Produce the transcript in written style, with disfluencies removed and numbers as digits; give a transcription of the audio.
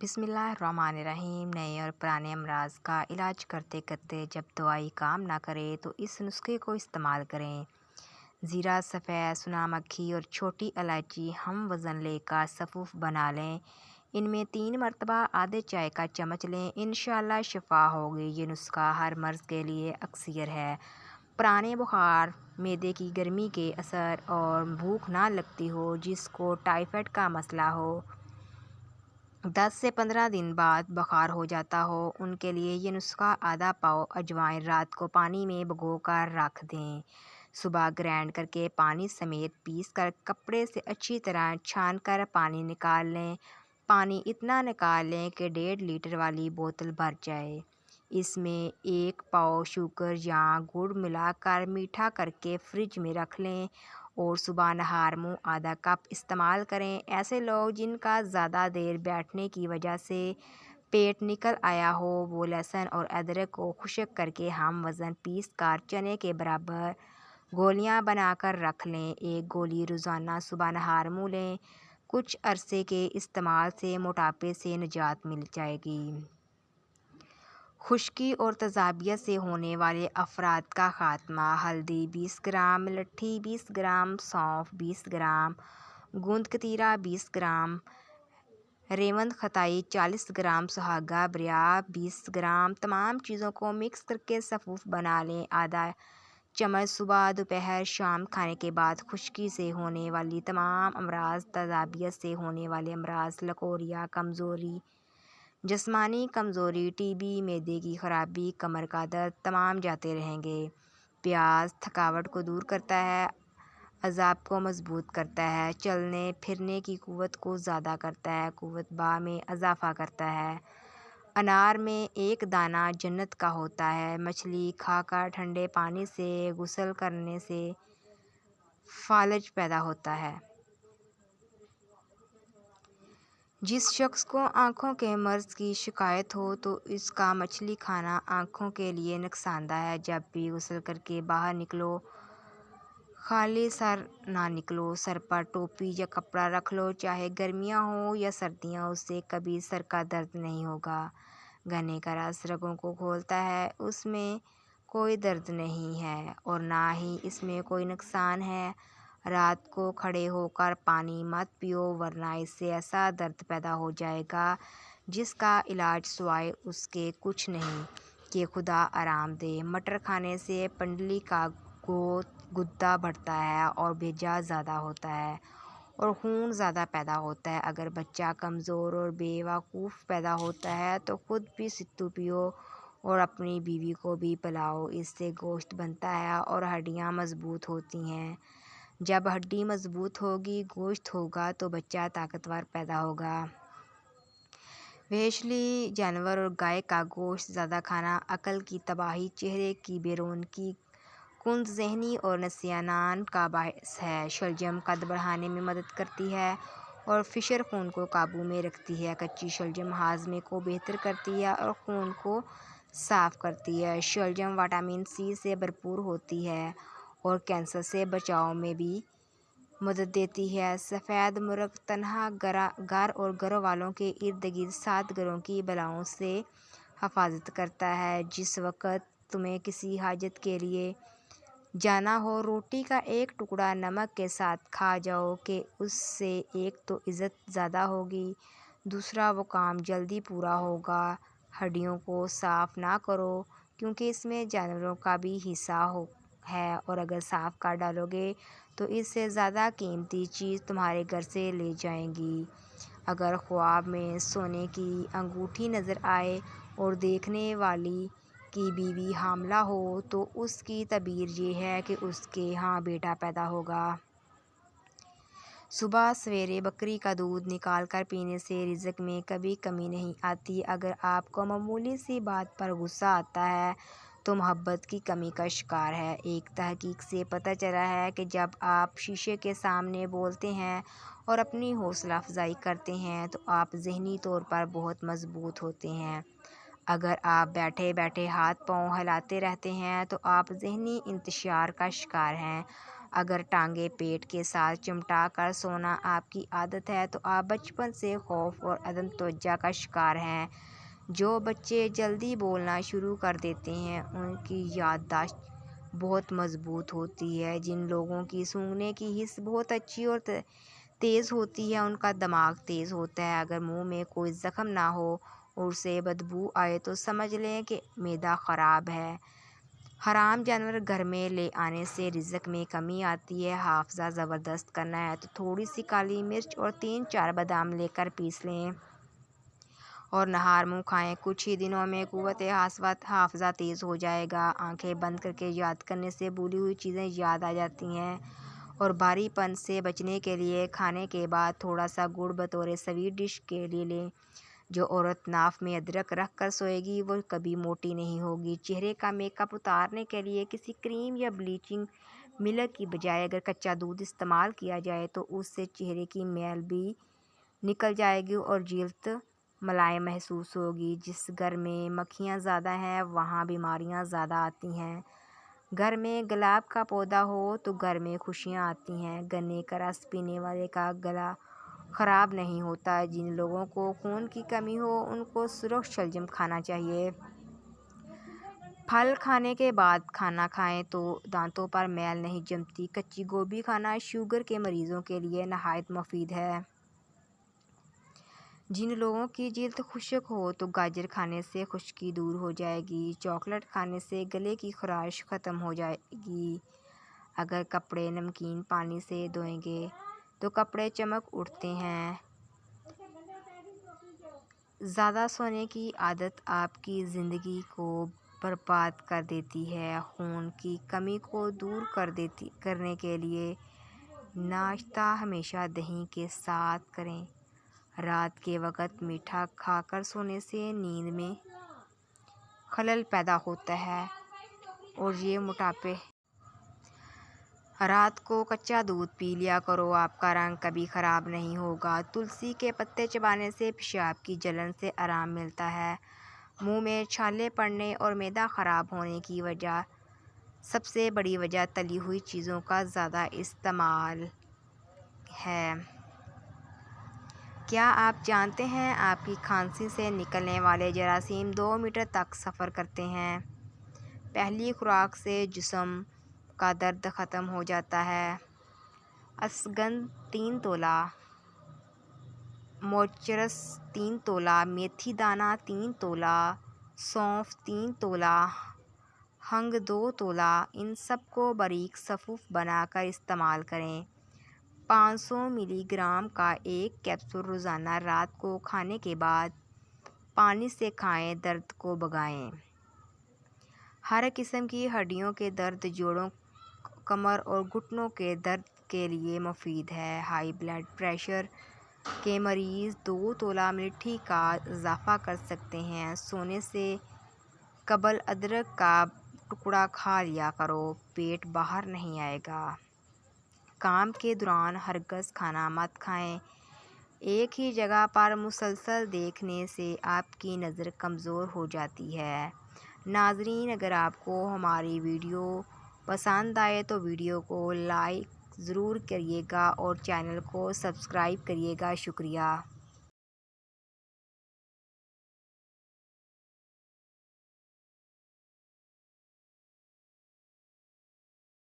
بسم اللہ الرحمن الرحیم۔ نئے اور پرانے امراض کا علاج کرتے کرتے جب دوائی کام نہ کرے تو اس نسخے کو استعمال کریں۔ زیرہ سفید، سنا مکھی اور چھوٹی الائچی ہم وزن لے کر صفوف بنا لیں۔ ان میں 3 مرتبہ آدھے چائے کا چمچ لیں، انشاءاللہ شفا ہوگی۔ یہ نسخہ ہر مرض کے لیے اکثر ہے۔ پرانے بخار، معدے کی گرمی کے اثر اور بھوک نہ لگتی ہو، جس کو ٹائیفائڈ کا مسئلہ ہو، 10 سے 15 دن بعد بخار ہو جاتا ہو، ان کے لیے یہ نسخہ آدھا پاؤ اجوائن رات کو پانی میں بھگو کر رکھ دیں۔ صبح گرائنڈ کر کے پانی سمیت پیس کر کپڑے سے اچھی طرح چھان کر پانی نکال لیں۔ پانی اتنا نکال لیں کہ 1.5 لیٹر والی بوتل بھر جائے۔ اس میں 1 پاؤ شوگر یا گڑ ملا کر میٹھا کر کے فریج میں رکھ لیں اور صبح نہار منہ آدھا کپ استعمال کریں۔ ایسے لوگ جن کا زیادہ دیر بیٹھنے کی وجہ سے پیٹ نکل آیا ہو، وہ لہسن اور ادرک کو خشک کر کے ہم وزن پیس کر چنے کے برابر گولیاں بنا کر رکھ لیں۔ 1 گولی روزانہ صبح نہار منہ لیں۔ کچھ عرصے کے استعمال سے موٹاپے سے نجات مل جائے گی۔ خشکی اور تیزابیت سے ہونے والے افراد کا خاتمہ۔ ہلدی 20 گرام، ملٹھی 20 گرام، سونف 20 گرام، گوند کتیرا 20 گرام، ریوند کھٹائی 40 گرام، سہاگا بریا 20 گرام۔ تمام چیزوں کو مکس کر کے صفوف بنا لیں۔ آدھا چمچ صبح، دوپہر، شام کھانے کے بعد۔ خشکی سے ہونے والی تمام امراض، تیزابیت سے ہونے والے امراض، لکوریا، کمزوری، جسمانی کمزوری، ٹی بی، معدے کی خرابی، کمر کا درد، تمام جاتے رہیں گے۔ پیاز تھکاوٹ کو دور کرتا ہے، اعصاب کو مضبوط کرتا ہے، چلنے پھرنے کی قوت کو زیادہ کرتا ہے، قوت باہ میں اضافہ کرتا ہے۔ انار میں 1 دانہ جنت کا ہوتا ہے۔ مچھلی کھا کر ٹھنڈے پانی سے غسل کرنے سے فالج پیدا ہوتا ہے۔ جس شخص کو آنکھوں کے مرض کی شکایت ہو تو اس کا مچھلی کھانا آنکھوں کے لیے نقصان دہ ہے۔ جب بھی غسل کر کے باہر نکلو، خالی سر نہ نکلو۔ سر پر ٹوپی یا کپڑا رکھ لو، چاہے گرمیاں ہوں یا سردیاں، اس سے کبھی سر کا درد نہیں ہوگا۔ گنے کا رس رگوں کو کھولتا ہے، اس میں کوئی درد نہیں ہے اور نہ ہی اس میں کوئی نقصان ہے۔ رات کو کھڑے ہو کر پانی مت پیو، ورنہ اس سے ایسا درد پیدا ہو جائے گا جس کا علاج سوائے اس کے کچھ نہیں کہ خدا آرام دے۔ مٹر کھانے سے پنڈلی کا گدا بڑھتا ہے اور بھیجا زیادہ ہوتا ہے اور خون زیادہ پیدا ہوتا ہے۔ اگر بچہ کمزور اور بے وقوف پیدا ہوتا ہے تو خود بھی ستو پیو اور اپنی بیوی کو بھی پلاؤ، اس سے گوشت بنتا ہے اور ہڈیاں مضبوط ہوتی ہیں۔ جب ہڈی مضبوط ہوگی، گوشت ہوگا تو بچہ طاقتور پیدا ہوگا۔ وحشی جانور اور گائے کا گوشت زیادہ کھانا عقل کی تباہی، چہرے کی بے رونقی، کند ذہنی اور نسیان کا باعث ہے۔ شلجم قد بڑھانے میں مدد کرتی ہے اور فشر خون کو قابو میں رکھتی ہے۔ کچی شلجم ہاضمے کو بہتر کرتی ہے اور خون کو صاف کرتی ہے۔ شلجم وٹامن سی سے بھرپور ہوتی ہے اور کینسر سے بچاؤ میں بھی مدد دیتی ہے۔ سفید مرغ تنہا گھر اور گھر والوں کے ارد گرد 7 گھروں کی بلاؤں سے حفاظت کرتا ہے۔ جس وقت تمہیں کسی حاجت کے لیے جانا ہو، روٹی کا 1 ٹکڑا نمک کے ساتھ کھا جاؤ کہ اس سے ایک تو عزت زیادہ ہوگی، دوسرا وہ کام جلدی پورا ہوگا۔ ہڈیوں کو صاف نہ کرو کیونکہ اس میں جانوروں کا بھی حصہ ہے اور اگر صاف کر ڈالو گے تو اس سے زیادہ قیمتی چیز تمہارے گھر سے لے جائیں گی۔ اگر خواب میں سونے کی انگوٹھی نظر آئے اور دیکھنے والی کی بیوی حاملہ ہو تو اس کی تعبیر یہ ہے کہ اس کے ہاں بیٹا پیدا ہوگا۔ صبح سویرے بکری کا دودھ نکال کر پینے سے رزق میں کبھی کمی نہیں آتی۔ اگر آپ کو معمولی سی بات پر غصہ آتا ہے تو محبت کی کمی کا شکار ہے۔ ایک تحقیق سے پتہ چلا ہے کہ جب آپ شیشے کے سامنے بولتے ہیں اور اپنی حوصلہ افزائی کرتے ہیں تو آپ ذہنی طور پر بہت مضبوط ہوتے ہیں۔ اگر آپ بیٹھے بیٹھے ہاتھ پاؤں ہلاتے رہتے ہیں تو آپ ذہنی انتشار کا شکار ہیں۔ اگر ٹانگیں پیٹ کے ساتھ چمٹا کر سونا آپ کی عادت ہے تو آپ بچپن سے خوف اور عدم توجہ کا شکار ہیں۔ جو بچے جلدی بولنا شروع کر دیتے ہیں ان کی یادداشت بہت مضبوط ہوتی ہے۔ جن لوگوں کی سونگھنے کی حس بہت اچھی اور تیز ہوتی ہے ان کا دماغ تیز ہوتا ہے۔ اگر منہ میں کوئی زخم نہ ہو اور اسے بدبو آئے تو سمجھ لیں کہ معدہ خراب ہے۔ حرام جانور گھر میں لے آنے سے رزق میں کمی آتی ہے۔ حافظہ زبردست کرنا ہے تو تھوڑی سی کالی مرچ اور 3-4 بادام لے کر پیس لیں اور نہار منہ کھائیں۔ کچھ ہی دنوں میں قوت حافظہ تیز ہو جائے گا۔ آنکھیں بند کر کے یاد کرنے سے بھولی ہوئی چیزیں یاد آ جاتی ہیں۔ اور بھاری پن سے بچنے کے لیے کھانے کے بعد تھوڑا سا گڑ بطور سویٹ ڈش کے لیے لیں۔ جو عورت ناف میں ادرک رکھ کر سوئے گی وہ کبھی موٹی نہیں ہوگی۔ چہرے کا میک اپ اتارنے کے لیے کسی کریم یا بلیچنگ ملک کی بجائے اگر کچا دودھ استعمال کیا جائے تو اس سے چہرے کی میل بھی نکل جائے گی اور جلد ملائم محسوس ہوگی۔ جس گھر میں مکھیاں زیادہ ہیں وہاں بیماریاں زیادہ آتی ہیں۔ گھر میں گلاب کا پودا ہو تو گھر میں خوشیاں آتی ہیں۔ گنے کا رس پینے والے کا گلا خراب نہیں ہوتا۔ جن لوگوں کو خون کی کمی ہو ان کو سرخ شلجم کھانا چاہیے۔ پھل کھانے کے بعد کھانا کھائیں تو دانتوں پر میل نہیں جمتی۔ کچی گوبھی کھانا شوگر کے مریضوں کے لیے نہایت مفید ہے۔ جن لوگوں کی جلد خشک ہو تو گاجر کھانے سے خشکی دور ہو جائے گی۔ چاکلیٹ کھانے سے گلے کی خراش ختم ہو جائے گی۔ اگر کپڑے نمکین پانی سے دھوئیں گے تو کپڑے چمک اٹھتے ہیں۔ زیادہ سونے کی عادت آپ کی زندگی کو برباد کر دیتی ہے۔ خون کی کمی کو دور کرنے کے لیے ناشتہ ہمیشہ دہی کے ساتھ کریں۔ رات کے وقت میٹھا کھا کر سونے سے نیند میں خلل پیدا ہوتا ہے اور یہ موٹاپے رات کو کچا دودھ پی لیا کرو، آپ کا رنگ کبھی خراب نہیں ہوگا۔ تلسی کے پتے چبانے سے پیشاب کی جلن سے آرام ملتا ہے۔ منہ میں چھالے پڑنے اور معدہ خراب ہونے کی سب سے بڑی وجہ تلی ہوئی چیزوں کا زیادہ استعمال ہے۔ کیا آپ جانتے ہیں آپ کی کھانسی سے نکلنے والے جراثیم 2 میٹر تک سفر کرتے ہیں۔ پہلی خوراک سے جسم کا درد ختم ہو جاتا ہے۔ اشگند 3 تولہ، موچرس 3 تولہ، میتھی دانہ 3 تولہ، سونف 3 تولہ، ہنگ 2 تولہ، ان سب کو باریک صفوف بنا کر استعمال کریں۔ 500 ملی گرام کا ایک کیپسول روزانہ رات کو کھانے کے بعد پانی سے کھائیں، درد کو بھگائیں۔ ہر قسم کی ہڈیوں کے درد، جوڑوں، کمر اور گھٹنوں کے درد کے لیے مفید ہے۔ ہائی بلڈ پریشر کے مریض 2 تولہ میتھی کا اضافہ کر سکتے ہیں۔ سونے سے قبل ادرک کا ٹکڑا کھا لیا کرو، پیٹ باہر نہیں آئے گا۔ کام کے دوران ہرگز کھانا مت کھائیں۔ ایک ہی جگہ پر مسلسل دیکھنے سے آپ کی نظر کمزور ہو جاتی ہے۔ ناظرین، اگر آپ کو ہماری ویڈیو پسند آئے تو ویڈیو کو لائک ضرور کریے گا اور چینل کو سبسکرائب کریے گا۔ شکریہ۔